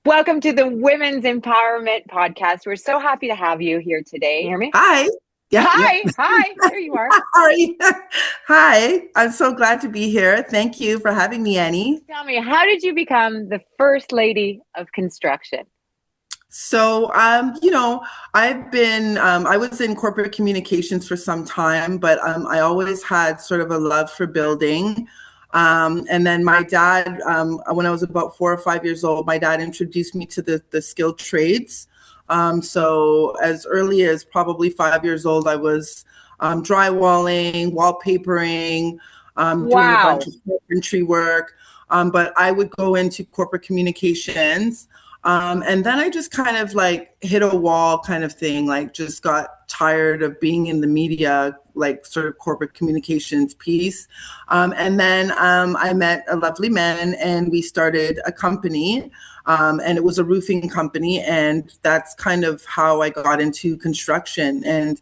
Welcome to the Women's Empowerment Podcast. We're so happy to have you here today. Can you hear me? Hi. Yep, yep. Hi. There you are. Sorry. Hi. I'm so glad to be here. Thank you for having me, Annie. Tell me, how did you become the first lady of construction? So, I was in corporate communications for some time, but I always had sort of a love for building. And then my dad, when I was about 4 or 5 years old, my dad introduced me to the skilled trades. So as early as probably 5 years old, I was drywalling, wallpapering, doing a bunch Wow. of carpentry work. But I would go into corporate communications. And then I just kind of like hit a wall kind of thing, like just got tired of being in the media, like sort of corporate communications piece. And then I met a lovely man and we started a company. And it was a roofing company. And that's kind of how I got into construction. And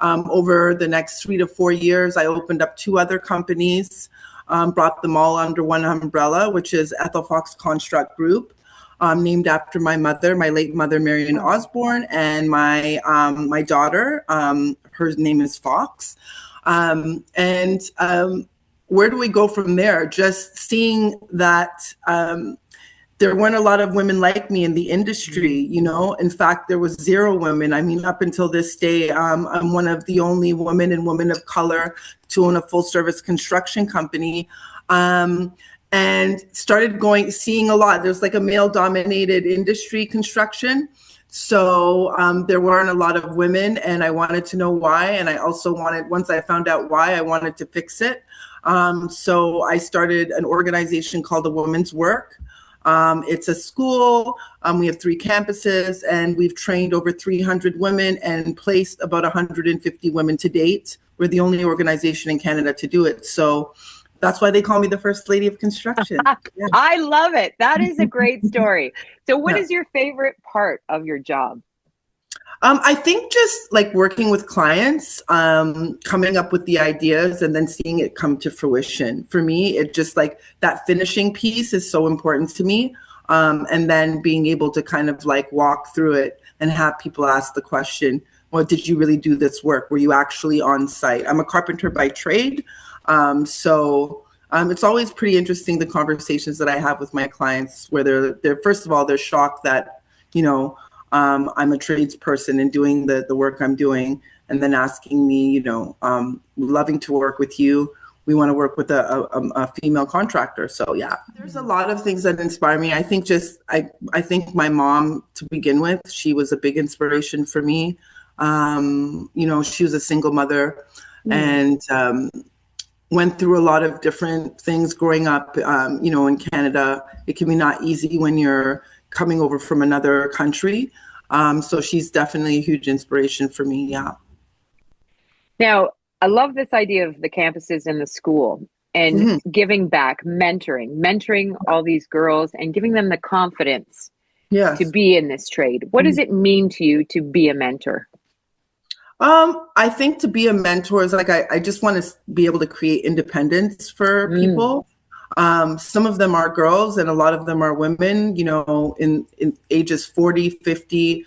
over the next 3 to 4 years, I opened up two other companies, brought them all under one umbrella, which is Ethelfox Construct Group. Named after my mother, my late mother, Marion Osborne, and my daughter. Her name is Fox. And where do we go from there? Just seeing that there weren't a lot of women like me in the industry, you know. In fact, there was zero women. I mean, up until this day, I'm one of the only women and women of color to own a full service construction company. And started seeing a lot. There's like a male dominated industry, construction. So there weren't a lot of women and I wanted to know why. And I also once I found out why, I wanted to fix it. So I started an organization called the Women's Work. It's a school. We have 3 campuses and we've trained over 300 women and placed about 150 women to date. We're the only organization in Canada to do it. So that's why they call me the first lady of construction. Yeah. I love it. That is a great story. So, what Yeah. is your favorite part of your job? I think just like working with clients, coming up with the ideas and then seeing it come to fruition. For me, it just like that finishing piece is so important to me. And then being able to kind of like walk through it and have people ask the question, well, did you really do this work? Were you actually on site? I'm a carpenter by trade. So it's always pretty interesting, the conversations that I have with my clients where they're first of all, they're shocked that, you know, I'm a tradesperson and doing the work I'm doing, and then asking me, you know, loving to work with you. We want to work with a female contractor. So yeah, there's a lot of things that inspire me. I think I think my mom, to begin with, she was a big inspiration for me. You know, she was a single mother and went through a lot of different things growing up. You know, in Canada, it can be not easy when you're coming over from another country. So she's definitely a huge inspiration for me. Yeah. Now, I love this idea of the campuses and the school and giving back, mentoring all these girls and giving them the confidence to Yes. be in this trade. What does it mean to you to be a mentor? I think to be a mentor is like I just want to be able to create independence for people. Some of them are girls and a lot of them are women, you know, in ages 40, 50,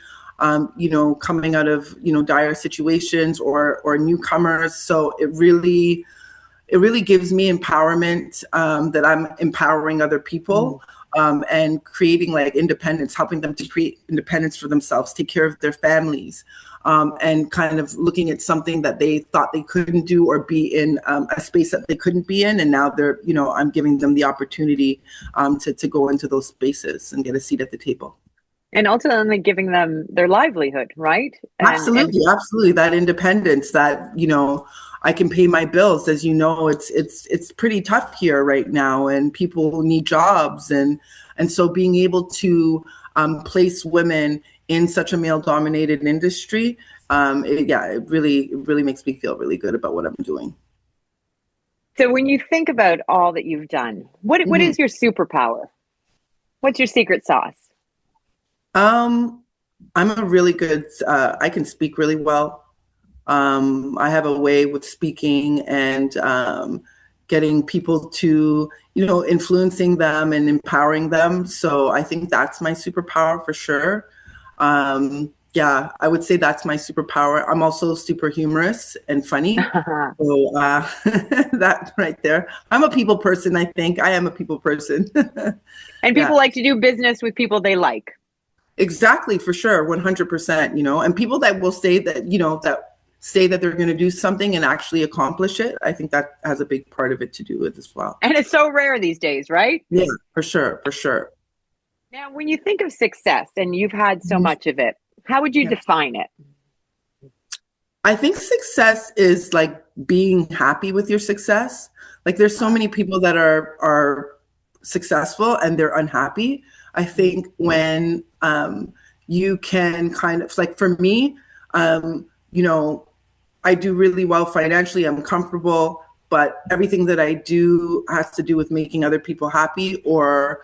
you know, coming out of, you know, dire situations or newcomers. So it really gives me empowerment, that I'm empowering other people, and creating like independence, helping them to create independence for themselves, take care of their families, and kind of looking at something that they thought they couldn't do or be in, a space that they couldn't be in. And now they're, you know, I'm giving them the opportunity to go into those spaces and get a seat at the table. And ultimately giving them their livelihood, right? Absolutely, absolutely. That independence that, you know, I can pay my bills. As you know, it's pretty tough here right now, and people need jobs, and so being able to place women in such a male-dominated industry, it really makes me feel really good about what I'm doing. So when you think about all that you've done, what is your superpower? What's your secret sauce? Um, I'm a really good. I can speak really well. I have a way with speaking and getting people to, influencing them and empowering them. So I think that's my superpower for sure. Yeah, I would say that's my superpower. I'm also super humorous and funny. So that right there. I'm a people person, I think. I am a people person. And Yeah. people like to do business with people they like. Exactly, for sure, 100%, and people that will say that, that say that they're going to do something and actually accomplish it. I think that has a big part of it to do with as well. And it's so rare these days, right? Yeah, for sure, for sure. Now, when you think of success, and you've had so much of it, how would you define it? I think success is like being happy with your success. Like there's so many people that are successful and they're unhappy. I think when you can kind of, like for me, I do really well financially. I'm comfortable, but everything that I do has to do with making other people happy or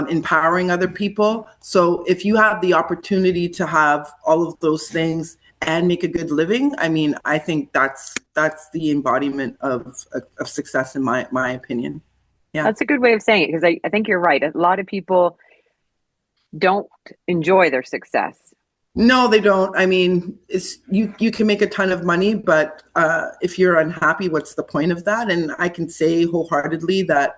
empowering other people. So if you have the opportunity to have all of those things and make a good living, I mean, I think that's the embodiment of success in my opinion. Yeah. That's a good way of saying it, because I think you're right. A lot of people don't enjoy their success. No, they don't. I mean, it's you can make a ton of money, but if you're unhappy, what's the point of that? And I can say wholeheartedly that,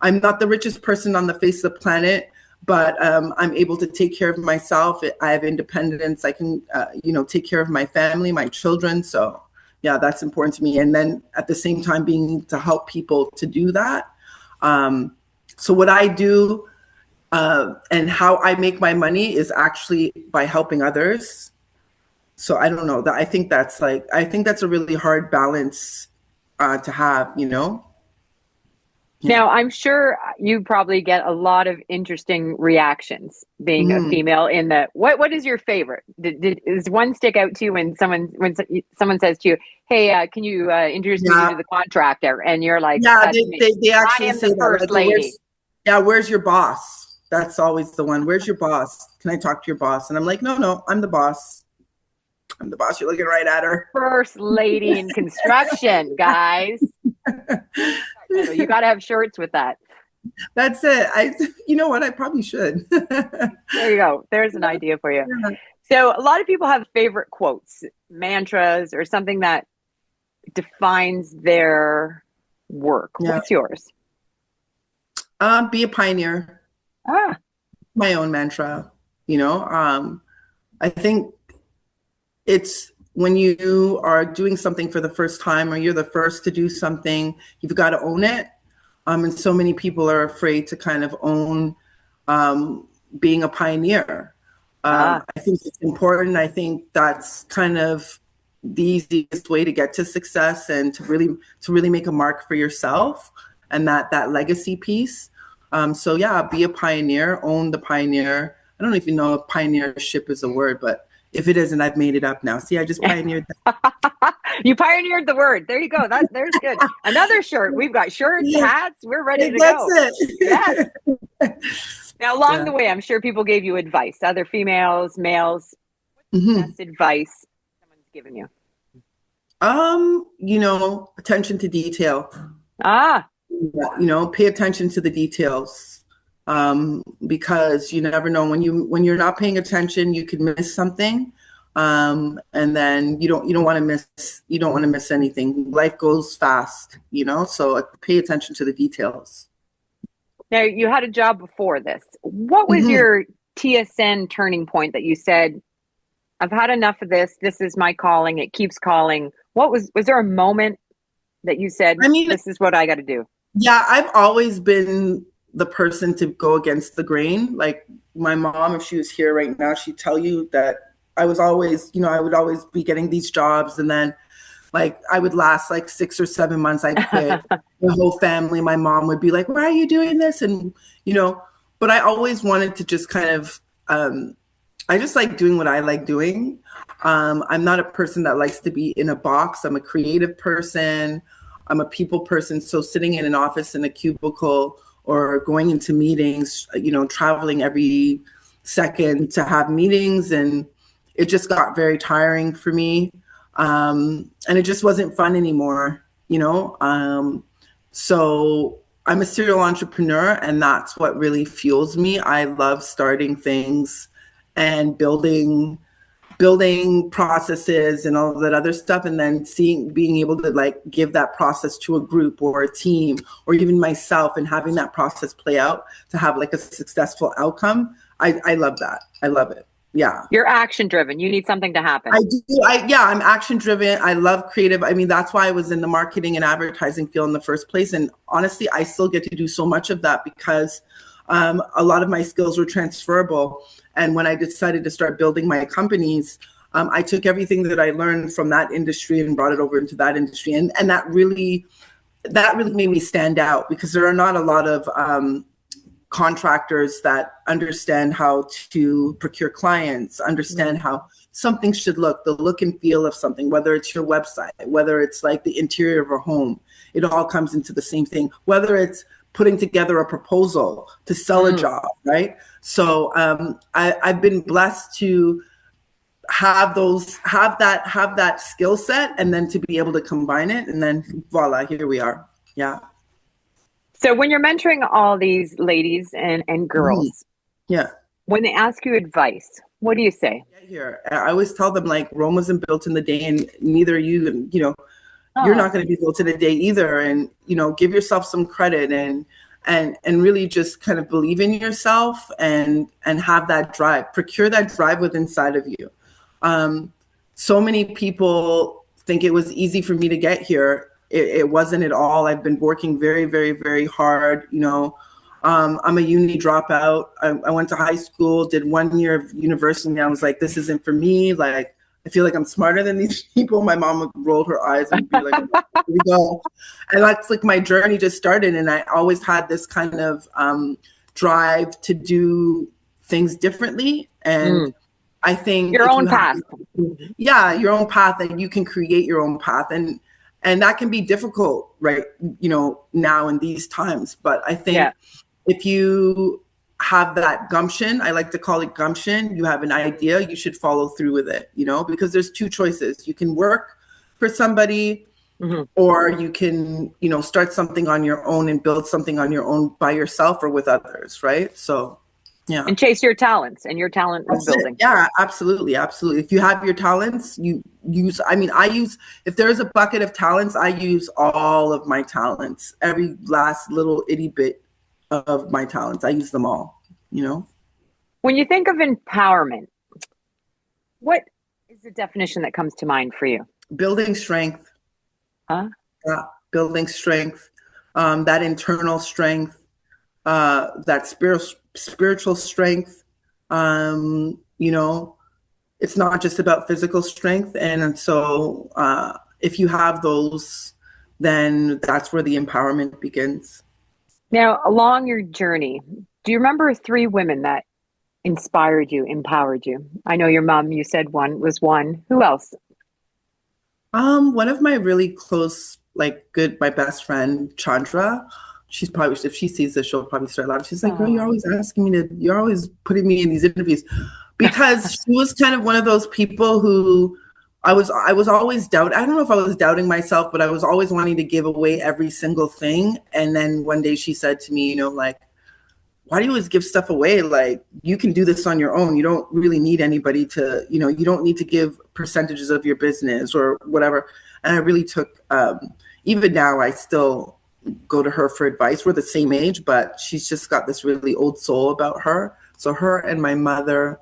I'm not the richest person on the face of the planet, but I'm able to take care of myself. I have independence. I can, take care of my family, my children. So yeah, that's important to me. And then at the same time, being to help people to do that. So what I do and how I make my money is actually by helping others. So I don't know that. I think that's a really hard balance to have, Now, I'm sure you probably get a lot of interesting reactions being a female in the, what is your favorite? Does one stick out to you when someone says to you, hey, can you introduce me to the contractor? And you're like, yeah, they actually I am say the that, first lady. Where's your boss? That's always the one. Where's your boss? Can I talk to your boss? And I'm like, no, I'm the boss. I'm the boss. You're looking right at her. First lady in construction, guys. You got to have shirts with that. That's it. You know what? I probably should. There you go. There's an idea for you. Yeah. So a lot of people have favorite quotes, mantras, or something that defines their work. Yeah. What's yours? Be a pioneer. My own mantra. I think it's when you are doing something for the first time or you're the first to do something, you've got to own it. And so many people are afraid to kind of own being a pioneer. I think it's important. I think that's kind of the easiest way to get to success and to really make a mark for yourself and that legacy piece. So yeah, be a pioneer, own the pioneer. I don't know if you know if pioneership is a word, but if it isn't, I've made it up now. See, I just pioneered that. You pioneered the word. There you go. There's good. Another shirt. We've got shirts, hats. We're ready to go. That's it. Yes. Now, along the way, I'm sure people gave you advice. Other females, males. What's the best advice someone's given you? Attention to detail. Pay attention to the details. Because you never know when you're not paying attention, you could miss something. And then you don't want to miss anything. Life goes fast, so pay attention to the details. Now, you had a job before this. What was your TSN turning point that you said, I've had enough of this. This is my calling. It keeps calling. Was there a moment that you said, this is what I got to do? Yeah, I've always been the person to go against the grain. Like my mom, if she was here right now, she'd tell you that I was always, I would always be getting these jobs. And then like I would last like 6 or 7 months. I'd quit. The whole family, my mom would be like, why are you doing this? And, but I always wanted to just kind of, I just like doing what I like doing. I'm not a person that likes to be in a box. I'm a creative person. I'm a people person. So sitting in an office in a cubicle or going into meetings, traveling every second to have meetings. And it just got very tiring for me. And it just wasn't fun anymore, So I'm a serial entrepreneur, and that's what really fuels me. I love starting things and building processes and all of that other stuff, and then being able to like give that process to a group or a team or even myself, and having that process play out to have like a successful outcome. I love that. I love it. Yeah. You're action driven. You need something to happen. I do. Yeah, I'm action driven. I love creative. I mean, that's why I was in the marketing and advertising field in the first place. And honestly, I still get to do so much of that because a lot of my skills were transferable. And when I decided to start building my companies, I took everything that I learned from that industry and brought it over into that industry. And that really made me stand out, because there are not a lot of contractors that understand how to procure clients, understand how something should look, the look and feel of something, whether it's your website, whether it's like the interior of a home, it all comes into the same thing, whether it's putting together a proposal to sell a job, right? So I've been blessed to have that skill set, and then to be able to combine it, and then voila, here we are. Yeah. So when you're mentoring all these ladies and girls, yeah, when they ask you advice, what do you say? Here, I always tell them, like, Rome wasn't built in the day, and neither you're not going to be built in a day either. And give yourself some credit, and really just kind of believe in yourself, and have that drive, procure that drive within inside of you. So many people think it was easy for me to get here. It wasn't at all. I've been working very, very, very hard. I'm a uni dropout. I went to high school, did 1 year of university, and I was like, this isn't for me. Like, I feel like I'm smarter than these people. My mom would roll her eyes and be like, here we go. And that's like my journey just started. And I always had this kind of drive to do things differently. And I think your own path. Your own path, and you can create your own path. And that can be difficult, right? Now in these times. But I think if you have that gumption, I like to call it gumption, you have an idea, you should follow through with it, because there's two choices. You can work for somebody, or you can, start something on your own and build something on your own by yourself or with others, right? So, yeah. And chase your talents, and your talent is building. Yeah, absolutely. Absolutely. If you have your talents, if there's a bucket of talents, I use all of my talents, every last little itty bit of my talents. I use them all, When you think of empowerment, what is the definition that comes to mind for you? Building strength. Building strength, that internal strength, that spiritual strength. It's not just about physical strength. And so if you have those, then that's where the empowerment begins. Now, along your journey, do you remember 3 women that inspired you, empowered you? I know your mom, you said was one. Who else? One of my really close, my best friend, Chandra, she's probably, if she sees this, she'll probably start laughing. She's like, girl, you're always you're always putting me in these interviews. Because she was kind of one of those people who I was always I don't know if I was doubting myself, but I was always wanting to give away every single thing. And then one day she said to me, why do you always give stuff away? Like, you can do this on your own. You don't really need anybody to, you don't need to give percentages of your business or whatever. And I really took, even now, I still go to her for advice. We're the same age, but she's just got this really old soul about her. So her and my mother,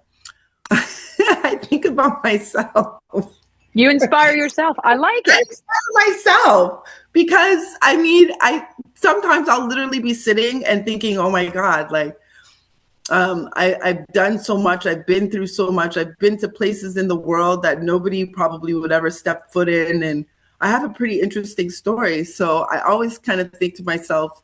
I think about myself. You inspire yourself. I like it. I inspire myself because I sometimes I'll literally be sitting and thinking, oh my God, I've done so much. I've been through so much. I've been to places in the world that nobody probably would ever step foot in. And I have a pretty interesting story. So I always kind of think to myself,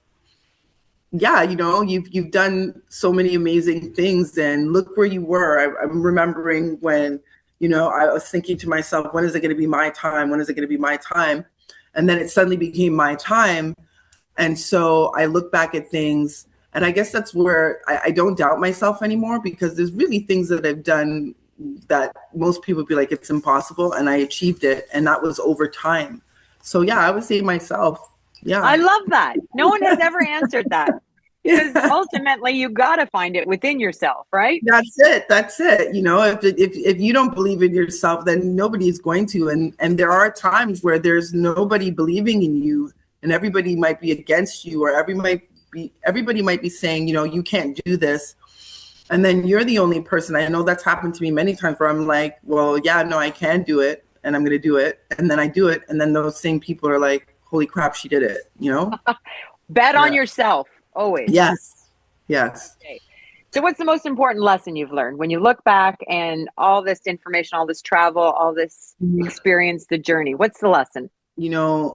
yeah, you've done so many amazing things, and look where you were. I'm remembering when, I was thinking to myself, when is it going to be my time? When is it going to be my time? And then it suddenly became my time. And so I look back at things, and I guess that's where I don't doubt myself anymore, because there's really things that I've done that most people would be like, it's impossible. And I achieved it. And that was over time. So yeah, I would say myself. Yeah. I love that. No one has ever answered that. Because Yeah. ultimately you got to find it within yourself, right? That's it. That's it. You know, if you don't believe in yourself, then nobody's going to. And there are times where there's nobody believing in you, and everybody might be against you, or everybody might be saying, you know, you can't do this. And then you're the only person. I know that's happened to me many times where I'm like, well, yeah, no, I can do it, and I'm going to do it. And then I do it, and then those same people are like, holy crap, she did it, you know? Bet on Yeah. yourself, always. Yes. Yes. Okay. So what's the most important lesson you've learned when you look back and all this information, all this travel, all this experience, the journey? What's the lesson? You know,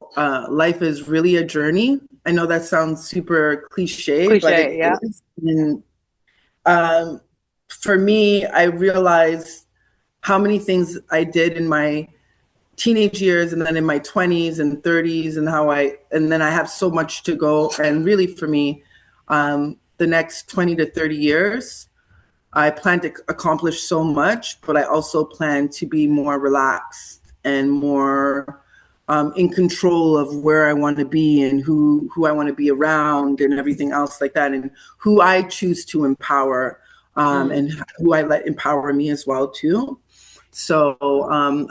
life is really a journey. I know that sounds super cliche, but Cliche, it yeah. is. And, for me, I realized how many things I did in my teenage years and then in my 20s and 30s, and then I have so much to go. And really for me, the next 20 to 30 years, I plan to accomplish so much, but I also plan to be more relaxed and more in control of where I want to be and who I want to be around and everything else like that, and who I choose to empower, and who I let empower me as well too. So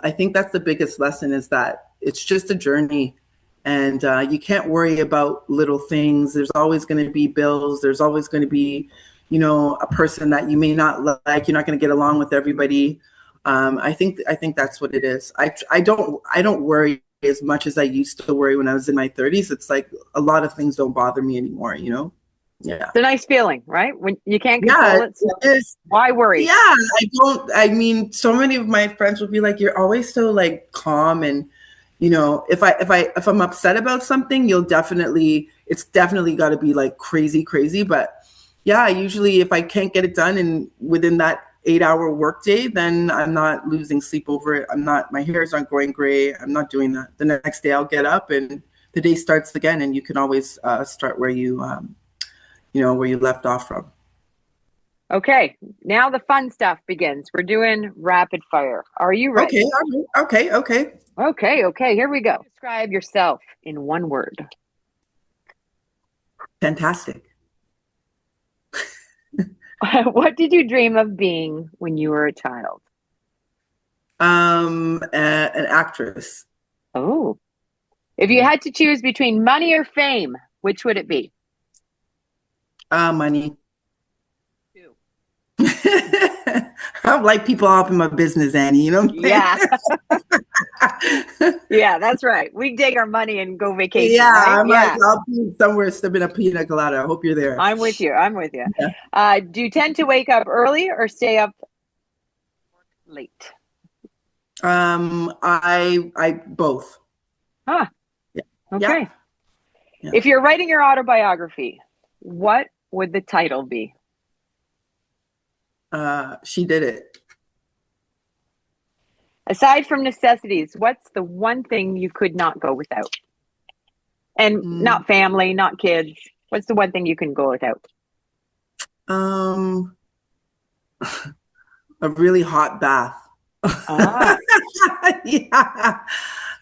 I think that's the biggest lesson, is that it's just a journey, and you can't worry about little things. There's always going to be bills. There's always going to be, you know, a person that you may not like. You're not going to get along with everybody. I think that's what it is. I don't worry as much as I used to worry when I was in my 30s. It's like a lot of things don't bother me anymore, you know? Yeah. It's a nice feeling, right? When you can't control it, so why worry? Yeah, I mean, so many of my friends will be like, you're always so like calm, and you know, if I'm upset about something, it's definitely got to be like crazy. But yeah, usually if I can't get it done and within that 8-hour workday, then I'm not losing sleep over it. My hairs aren't going gray. I'm not doing that. The next day I'll get up and the day starts again, and you can always start where where you left off from. Okay, now the fun stuff begins. We're doing rapid fire. Are you ready? Okay. Okay, here we go. Describe yourself in one word. Fantastic. What did you dream of being when you were a child? An actress. Oh. If you had to choose between money or fame, which would it be? Money. I don't like people up in my business, Annie. You know what I'm saying? Yeah, that's right. We take our money and go vacation. Yeah, right? I'll be somewhere sipping a pina colada. I hope you're there. I'm with you. Yeah. Do you tend to wake up early or stay up late? I both. Huh. Yeah. Okay. Yeah. If you're writing your autobiography, what would the title be? She did it. Aside from necessities, what's the one thing you could not go without? And not family, not kids. What's the one thing you can go without? A really hot bath.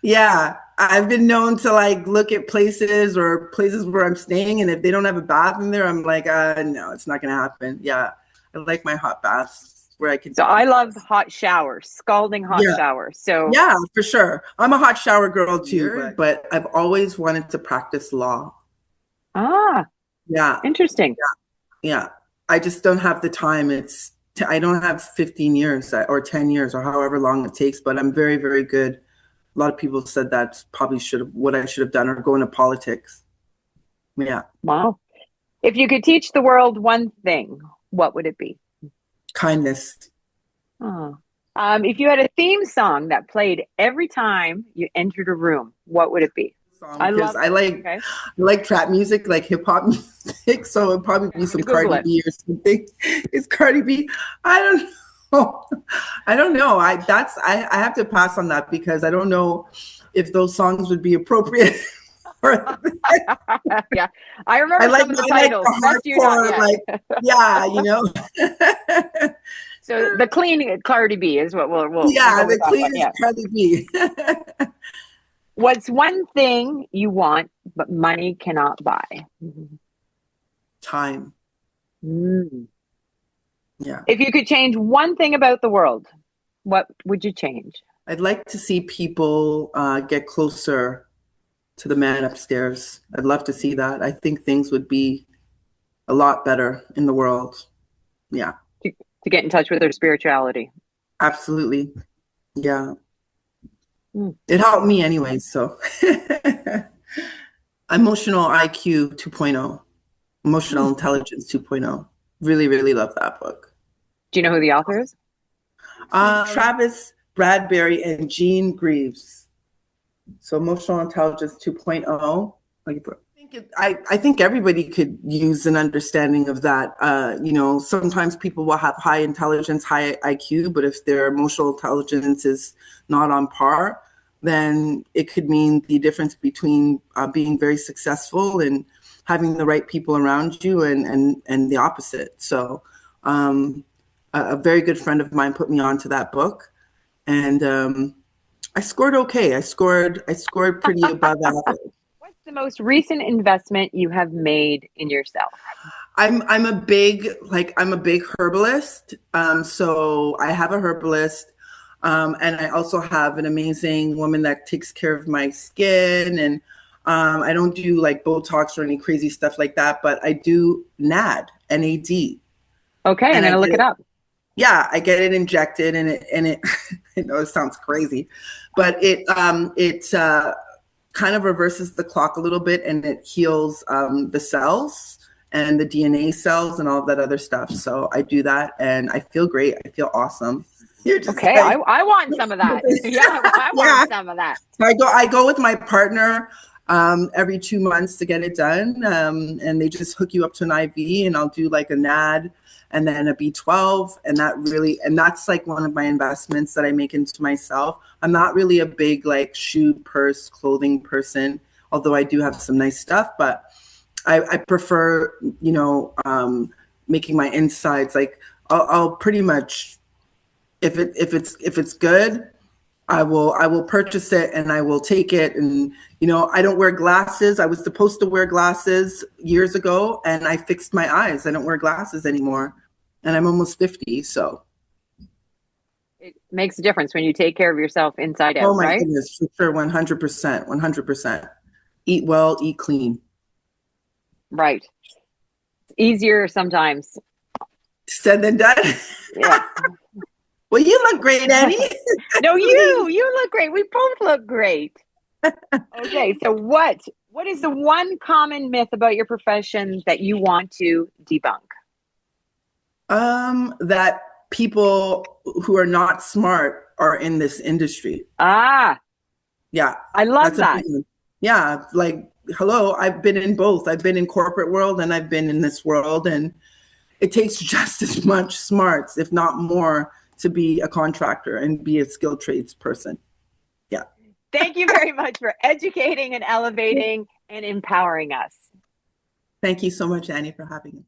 Yeah. I've been known to like look at places where I'm staying, and if they don't have a bath in there, I'm like, no, it's not gonna happen. Yeah. I like my hot baths where I can. So I love hot showers, scalding hot showers. So yeah, for sure. I'm a hot shower girl too, but I've always wanted to practice law. Yeah. Interesting. Yeah. I just don't have the time. I don't have 15 years or 10 years or however long it takes, but I'm very, very good. A lot of people said that's probably what I should have done, or go into politics. Yeah. Wow. If you could teach the world one thing, what would it be? Kindness. Oh. If you had a theme song that played every time you entered a room, what would it be? I like trap music, like hip hop music. So it'd probably be some Cardi B or something. It's Cardi B. I don't know. I have to pass on that, because I don't know if those songs would be appropriate. Yeah, I remember some of the titles. Yeah, you know. So the clean Cardi B is what we'll the clean Cardi B. What's one thing you want but money cannot buy? Time. Mm. Yeah. If you could change one thing about the world, what would you change? I'd like to see people get closer to the man upstairs. I'd love to see that. I think things would be a lot better in the world. Yeah, To get in touch with their spirituality. absolutely. Yeah. Mm. It helped me anyway, so. Emotional IQ 2.0, Emotional Mm. Intelligence 2.0. Really, really love that book. Do you know who the author is? Travis Bradberry and Jean Greaves. So Emotional Intelligence 2.0. I think everybody could use an understanding of that. Sometimes people will have high intelligence, high IQ, but if their emotional intelligence is not on par, then it could mean the difference between being very successful and having the right people around you and the opposite. So a very good friend of mine put me onto that book, and I scored okay. I scored pretty above average. What's the most recent investment you have made in yourself? I'm a big herbalist. So I have a herbalist, and I also have an amazing woman that takes care of my skin. And I don't do like Botox or any crazy stuff like that, but I do NAD. Okay, I'm And going to look it up. yeah, I get it injected, and it I know it sounds crazy, but it kind of reverses the clock a little bit, and it heals the cells and the DNA cells and all that other stuff. So I do that, and I feel great. I feel awesome. You're just Okay, like, I want some of that. Yeah, I yeah. want some of that. So I go with my partner every 2 months to get it done, and they just hook you up to an IV, and I'll do like a NAD and then a B12, and that's like one of my investments that I make into myself. I'm not really a big like shoe, purse, clothing person, although I do have some nice stuff, but I prefer, making my insides like I'll pretty much, if it's good, I will purchase it and I will take it. And, I don't wear glasses. I was supposed to wear glasses years ago, and I fixed my eyes. I don't wear glasses anymore. And I'm almost 50. So, It makes a difference when you take care of yourself inside oh out, my right? goodness, for sure. 100%, 100%. Eat well, eat clean. Right. It's easier sometimes. Said than done. Yeah. Well, you look great, Annie. No, you look great. We both look great. Okay, so what is the one common myth about your profession that you want to debunk? That people who are not smart are in this industry. Ah, Yeah, I love that's a that. big one. Yeah, like hello, I've been in both. I've been in corporate world and I've been in this world, and it takes just as much smarts, if not more, to be a contractor and be a skilled trades person. Yeah. Thank you very much for educating and elevating and empowering us. Thank you so much, Annie, for having me.